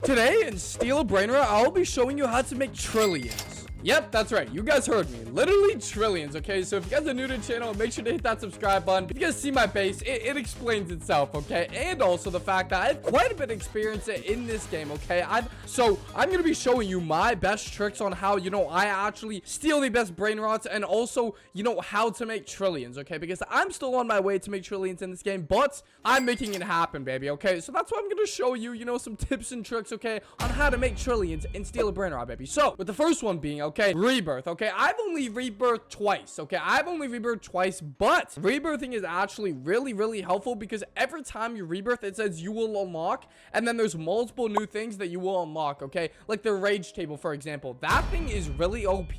Today in Steal a Brainrot, I'll be showing you how to make trillions. Yep, that's right. You guys heard me. Literally trillions, okay? So if you guys are new to the channel, make sure to hit that subscribe button. If you guys see my base, it explains itself, okay? And also the fact that I have quite a bit of experience in this game, okay? So I'm going to be showing you my best tricks on how, I actually steal the best Brainrots and also, how to make trillions, okay? Because I'm still on my way to make trillions in this game, but I'm making it happen, baby, okay? So that's what I'm going to show you, some tips and tricks, okay, on how to make trillions and steal a Brainrot, baby. So with the first one being, okay, rebirth. Okay, I've only rebirthed twice. Okay, I've only rebirthed twice, but rebirthing is actually really helpful because every time you rebirth, it says you will unlock, and then there's multiple new things that you will unlock. Okay, like the rage table, for example. That thing is really OP,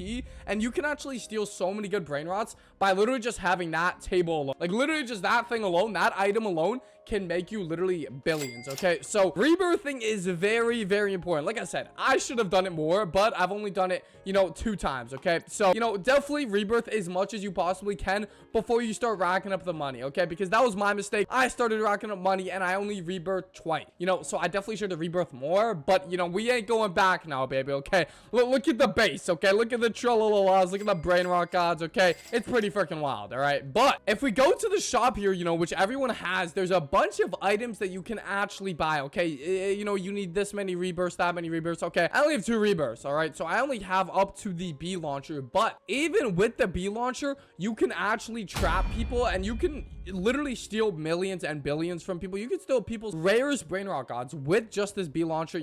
and you can actually steal so many good Brainrots by literally just having that table alone. Like literally just that thing alone, that item alone can make you literally billions. Okay, so rebirthing is very important. Like I said, I should have done it more, but I've only done it 2 times. Okay, so definitely rebirth as much as you possibly can before you start racking up the money. Okay, because that was my mistake. I started racking up money and I only rebirthed twice. So I definitely should have rebirthed more, but we ain't going back now, baby. Okay, look at the base. Okay, look at the Trillalas, look at the Brainrot gods. Okay, it's pretty freaking wild. All right, but if we go to the shop here, which everyone has, there's a bunch of items that you can actually buy. Okay, you need this many rebirths, that many rebirths. Okay, I only have 2 rebirths. All right, so I only have up to the B launcher, but even with the B launcher, you can actually trap people and you can literally steal millions and billions from people. You can steal people's rarest Brainrot gods with just this B launcher.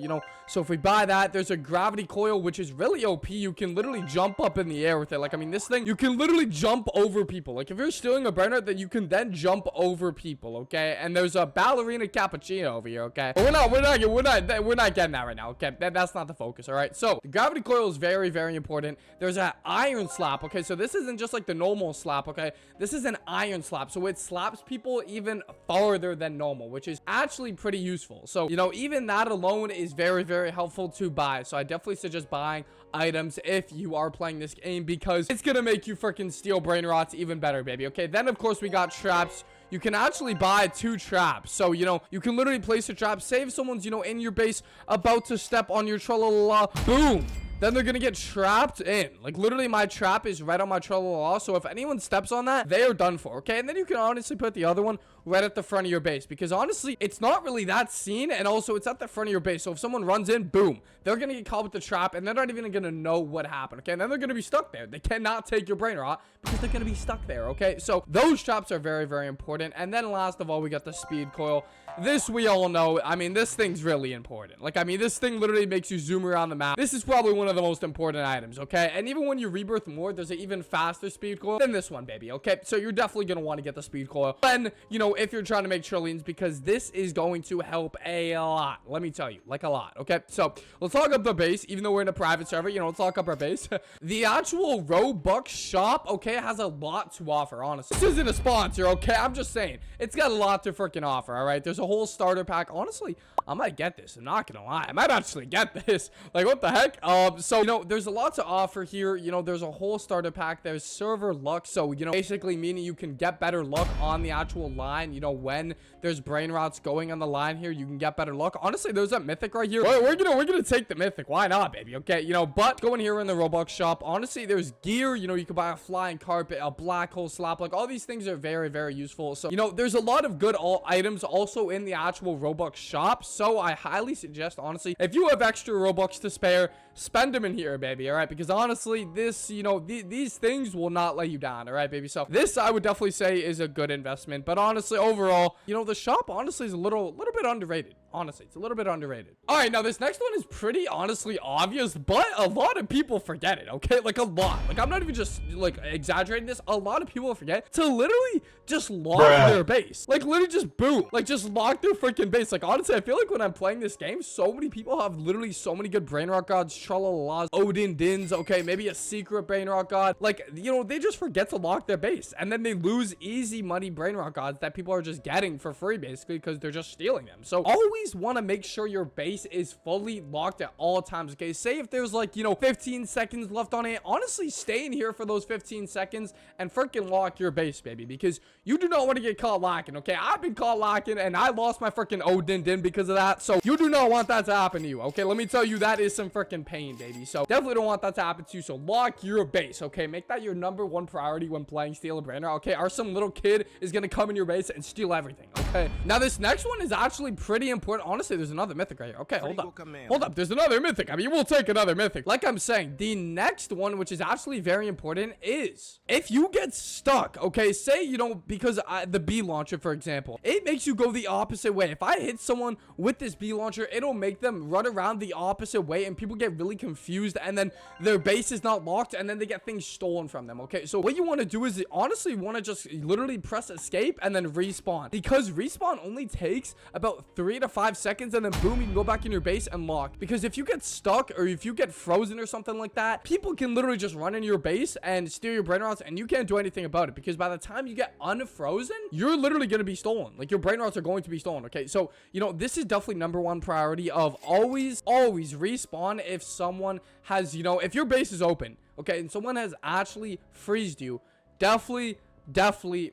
So if we buy that, there's a gravity coil, which is really OP. You can literally jump up in the air with it. Like, I mean, this thing, you can literally jump over people. Like, if you're stealing a Brainrot, then you can then jump over people. Okay, and there's a ballerina cappuccino over here. Okay, but we're not getting that right now. Okay, that's not the focus. All right, so the gravity coil is very important. There's an iron slap. Okay, so this isn't just like the normal slap. Okay, this is an iron slap, so it slaps people even farther than normal, which is actually pretty useful. So even that alone is very helpful to buy. So I definitely suggest buying items if you are playing this game because it's gonna make you freaking steal Brainrots even better, baby. Okay, then of course we got traps. You can actually buy 2 traps. So, you can literally place a trap. Say if someone's, in your base about to step on your tralala. Boom. Then they're gonna get trapped in. Like, literally, my trap is right on my tralala. So if anyone steps on that, they are done for, okay? And then you can honestly put the other one right at the front of your base. Because, honestly, it's not really that seen. And also, it's at the front of your base. So if someone runs in, boom. They're gonna get caught with the trap. And they're not even gonna know what happened, okay? And then they're gonna be stuck there. They cannot take your Brainrot because they're gonna be stuck there, okay? So those traps are very important. And then last of all, we got the speed coil. This we all know. I mean, this thing's really important. Like, I mean, this thing literally makes you zoom around the map. This is probably one of the most important items, okay? And even when you rebirth more, there's an even faster speed coil than this one, baby, okay? So you're definitely gonna want to get the speed coil when, if you're trying to make trillions, because this is going to help a lot. Let me tell you, like a lot, okay? So let's talk up the base. Even though we're in a private server, let's talk up our base. The actual Robux shop, okay, has a lot to offer, honestly. This isn't a sponsor, okay? I'm just saying, it's got a lot to freaking offer, all right? There's a whole starter pack. Honestly, I might get this. I'm not gonna lie. I might actually get this. Like, what the heck? So, there's a lot to offer here. There's a whole starter pack. There's server luck. So, basically meaning you can get better luck on the actual line. When there's Brainrots going on the line here, you can get better luck. Honestly, there's a mythic right here. We're gonna take the mythic. Why not, baby? Okay, but going here in the Roblox shop, honestly, there's gear. You can buy a flying carpet, a black hole slap. Like, all these things are very useful. So, there's a lot of good items also in the actual Robux shop. So I highly suggest, honestly, if you have extra Robux to spare, spend them in here, baby. All right, because honestly, this these things will not let you down. All right, baby. So this I would definitely say is a good investment. But honestly, overall, the shop honestly is a little bit underrated. Honestly, it's a little bit underrated. All right, now this next one is pretty honestly obvious, but a lot of people forget it. Okay, like a lot. Like, I'm not even just like exaggerating this. A lot of people forget to literally just lock their base. Like, literally just boom. Like, just lock their freaking base. Like, honestly, I feel like when I'm playing this game, so many people have literally so many good Brainrot gods, Tralalas, Odin Dins. Okay, maybe a secret Brainrot god. Like, they just forget to lock their base, and then they lose easy money Brainrot gods that people are just getting for free, basically, because they're just stealing them. So always always want to make sure your base is fully locked at all times, okay? Say if there's like, you know, 15 seconds left on it, honestly, stay in here for those 15 seconds and freaking lock your base, baby, because you do not want to get caught locking, okay? I've been caught locking and I lost my freaking Odin din because of that, so you do not want that to happen to you, okay? Let me tell you, that is some freaking pain, baby. So definitely don't want that to happen to you. So lock your base, okay? Make that your #1 priority when playing Steal a Brainrot, okay? Or some little kid is gonna come in your base and steal everything, okay? Now this next one is actually pretty important. Honestly, there's another mythic right here. Okay, hold up, there's another mythic. I mean, we'll take another mythic. Like I'm saying, the next one, which is actually very important, is if you get stuck, okay? Say, you know, because the bee launcher, for example, it makes you go the opposite way. If I hit someone with this bee launcher, it'll make them run around the opposite way and people get really confused and then their base is not locked and then they get things stolen from them, okay? So what you want to do is honestly want to just literally press escape and then respawn, because respawn only takes about 3 to 5 seconds and then boom, you can go back in your base and lock. Because if you get stuck or if you get frozen or something like that, people can literally just run into your base and steal your brainrots and you can't do anything about it, because by the time you get unfrozen, you're literally going to be stolen. Like, your brainrots are going to be stolen, okay? So, you know, this is definitely #1 priority of always respawn if someone has, you know, if your base is open, okay, and someone has actually freezed you, definitely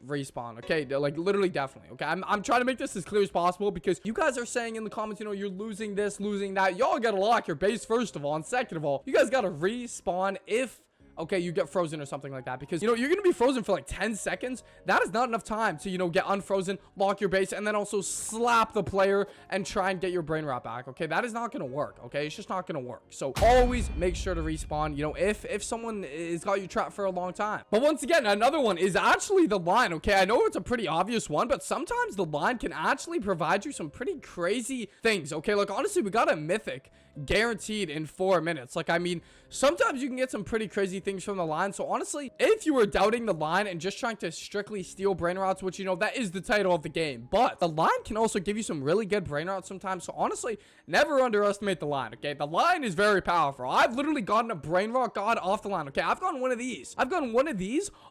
respawn, okay? Like, literally definitely, okay? I'm trying to make this as clear as possible, because you guys are saying in the comments, you know, you're losing this, losing that. Y'all gotta lock your base first of all, and second of all, you guys gotta respawn if, okay, you get frozen or something like that, because, you know, you're gonna be frozen for like 10 seconds. That is not enough time to, you know, get unfrozen, lock your base, and then also slap the player and try and get your brain rot back, okay? That is not gonna work, okay? It's just not gonna work. So always make sure to respawn, you know, if someone has got you trapped for a long time. But once again, another one is actually the line, okay? I know it's a pretty obvious one, but sometimes the line can actually provide you some pretty crazy things, okay? Like, honestly, we got a mythic guaranteed in 4 minutes. Like, I mean, sometimes you can get some pretty crazy things from the line. So honestly, if you were doubting the line and just trying to strictly steal brain rots, which, you know, that is the title of the game, but the line can also give you some really good brain rots sometimes. So honestly, never underestimate the line, okay? The line is very powerful. I've literally gotten a brain rot god off the line, okay? I've gotten one of these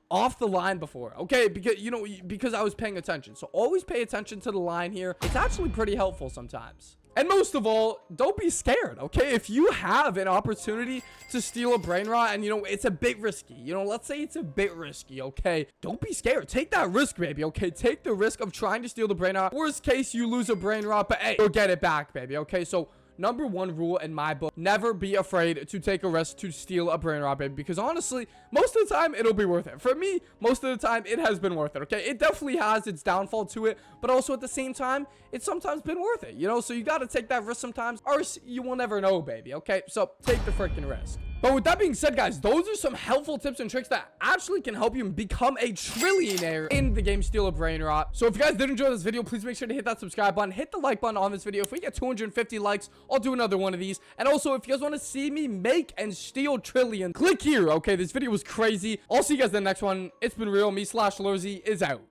off the line before, okay? Because, you know, because I was paying attention. So always pay attention to the line here. It's actually pretty helpful sometimes. And most of all, don't be scared, okay? If you have an opportunity to steal a brain rot and, you know, it's a bit risky, you know, let's say it's a bit risky, okay? Don't be scared. Take that risk, baby, okay? Take the risk of trying to steal the brain rot. Worst case, you lose a brain rot, but hey, you'll get it back, baby, okay? So #1 rule in my book, never be afraid to take a risk to steal a brain rot, baby, because honestly, most of the time, it'll be worth it. For me, most of the time, it has been worth it, okay? It definitely has its downfall to it, but also at the same time, it's sometimes been worth it, you know? So you gotta take that risk sometimes, or you will never know, baby, okay? So take the freaking risk. But with that being said, guys, those are some helpful tips and tricks that actually can help you become a trillionaire in the game Steal a Brainrot. So if you guys did enjoy this video, please make sure to hit that subscribe button, hit the like button on this video. If we get 250 likes, I'll do another one of these. And also, if you guys want to see me make and steal trillions, click here, okay? This video was crazy. I'll see you guys in the next one. It's been real. Me/Lurzy is out.